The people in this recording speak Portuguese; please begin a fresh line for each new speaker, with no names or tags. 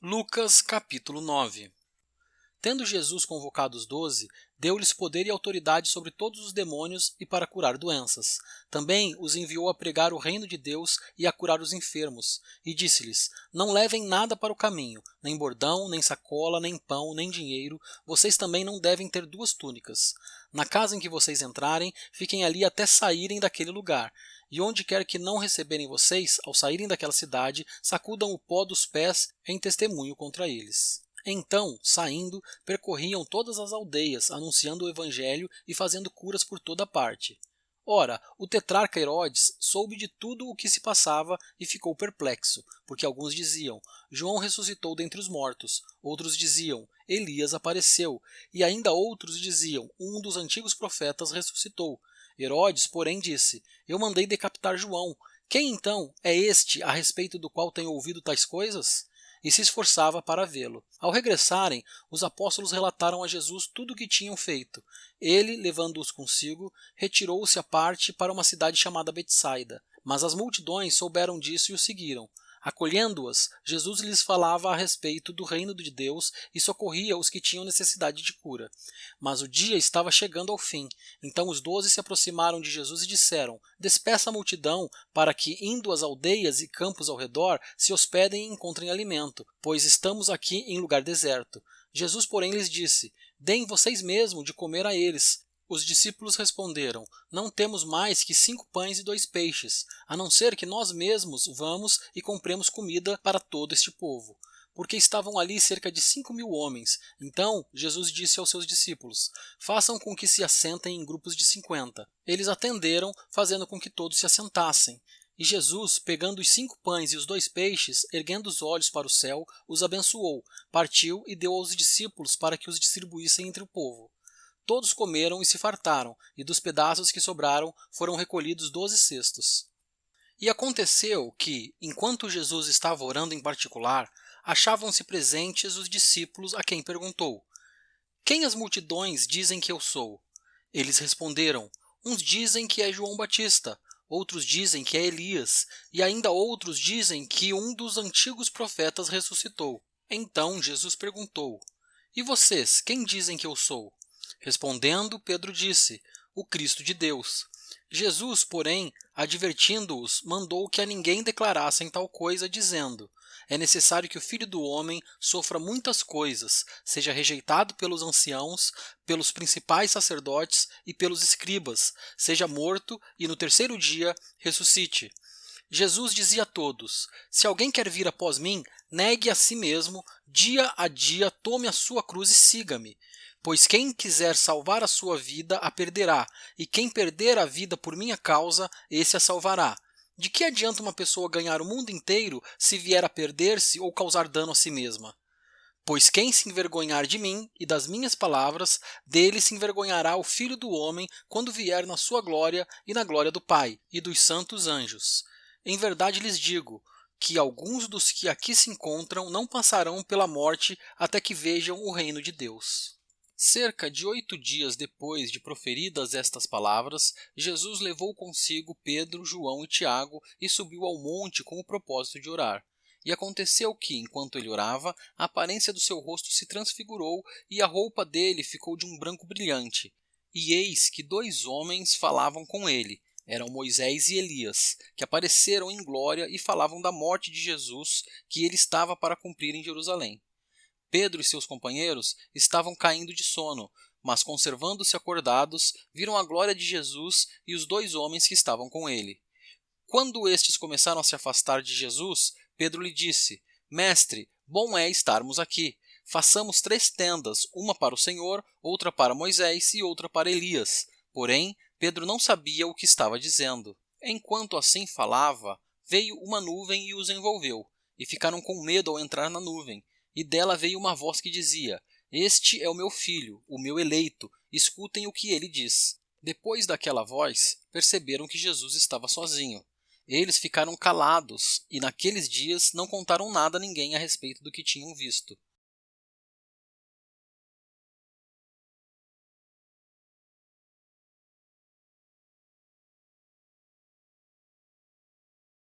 Lucas capítulo 9. Tendo Jesus convocado os 12, deu-lhes poder e autoridade sobre todos os demônios e para curar doenças. Também os enviou a pregar o reino de Deus e a curar os enfermos. E disse-lhes: Não levem nada para o caminho, nem bordão, nem sacola, nem pão, nem dinheiro. Vocês também não devem ter 2 túnicas. Na casa em que vocês entrarem, fiquem ali até saírem daquele lugar. E onde quer que não receberem vocês, ao saírem daquela cidade, sacudam o pó dos pés em testemunho contra eles. Então, saindo, percorriam todas as aldeias, anunciando o evangelho e fazendo curas por toda parte. Ora, o tetrarca Herodes soube de tudo o que se passava e ficou perplexo, porque alguns diziam: João ressuscitou dentre os mortos, outros diziam: Elias apareceu, e ainda outros diziam: um dos antigos profetas ressuscitou. Herodes, porém, disse: Eu mandei decapitar João. Quem então é este a respeito do qual tenho ouvido tais coisas? E se esforçava para vê-lo. Ao regressarem, os apóstolos relataram a Jesus tudo o que tinham feito. Ele, levando-os consigo, retirou-se à parte para uma cidade chamada Betsaida. Mas as multidões souberam disso e o seguiram. Acolhendo-as, Jesus lhes falava a respeito do reino de Deus e socorria os que tinham necessidade de cura. Mas o dia estava chegando ao fim. Então os 12 se aproximaram de Jesus e disseram: Despeça a multidão, para que, indo às aldeias e campos ao redor, se hospedem e encontrem alimento, pois estamos aqui em lugar deserto. Jesus, porém, lhes disse: Deem vocês mesmos de comer a eles. Os discípulos responderam: Não temos mais que 5 pães e 2 peixes, a não ser que nós mesmos vamos e compremos comida para todo este povo. Porque estavam ali cerca de 5.000 homens. Então Jesus disse aos seus discípulos: Façam com que se assentem em grupos de 50. Eles atenderam, fazendo com que todos se assentassem. E Jesus, pegando os 5 pães e os 2 peixes, erguendo os olhos para o céu, os abençoou, partiu e deu aos discípulos para que os distribuíssem entre o povo. Todos comeram e se fartaram, e dos pedaços que sobraram foram recolhidos 12 cestos. E aconteceu que, enquanto Jesus estava orando em particular, achavam-se presentes os discípulos a quem perguntou: Quem as multidões dizem que eu sou? Eles responderam: Uns dizem que é João Batista, outros dizem que é Elias, e ainda outros dizem que um dos antigos profetas ressuscitou. Então Jesus perguntou: E vocês, quem dizem que eu sou? Respondendo, Pedro disse: O Cristo de Deus. Jesus, porém, advertindo-os, mandou que a ninguém declarassem tal coisa, dizendo: É necessário que o Filho do Homem sofra muitas coisas, seja rejeitado pelos anciãos, pelos principais sacerdotes e pelos escribas, seja morto e no terceiro dia ressuscite. Jesus dizia a todos: Se alguém quer vir após mim, negue a si mesmo, dia a dia tome a sua cruz e siga-me. Pois quem quiser salvar a sua vida a perderá, e quem perder a vida por minha causa, esse a salvará. De que adianta uma pessoa ganhar o mundo inteiro se vier a perder-se ou causar dano a si mesma? Pois quem se envergonhar de mim e das minhas palavras, dele se envergonhará o Filho do Homem quando vier na sua glória e na glória do Pai e dos santos anjos. Em verdade lhes digo que alguns dos que aqui se encontram não passarão pela morte até que vejam o reino de Deus. Cerca de 8 dias depois de proferidas estas palavras, Jesus levou consigo Pedro, João e Tiago e subiu ao monte com o propósito de orar. E aconteceu que, enquanto ele orava, a aparência do seu rosto se transfigurou e a roupa dele ficou de um branco brilhante. E eis que 2 homens falavam com ele. Eram Moisés e Elias, que apareceram em glória e falavam da morte de Jesus, que ele estava para cumprir em Jerusalém. Pedro e seus companheiros estavam caindo de sono, mas conservando-se acordados, viram a glória de Jesus e os 2 homens que estavam com ele. Quando estes começaram a se afastar de Jesus, Pedro lhe disse: Mestre, bom é estarmos aqui. Façamos 3 tendas, uma para o Senhor, outra para Moisés e outra para Elias. Porém, Pedro não sabia o que estava dizendo. Enquanto assim falava, veio uma nuvem e os envolveu, e ficaram com medo ao entrar na nuvem. E dela veio uma voz que dizia: Este é o meu filho, o meu eleito, escutem o que ele diz. Depois daquela voz, perceberam que Jesus estava sozinho. Eles ficaram calados e naqueles dias não contaram nada a ninguém a respeito do que tinham visto.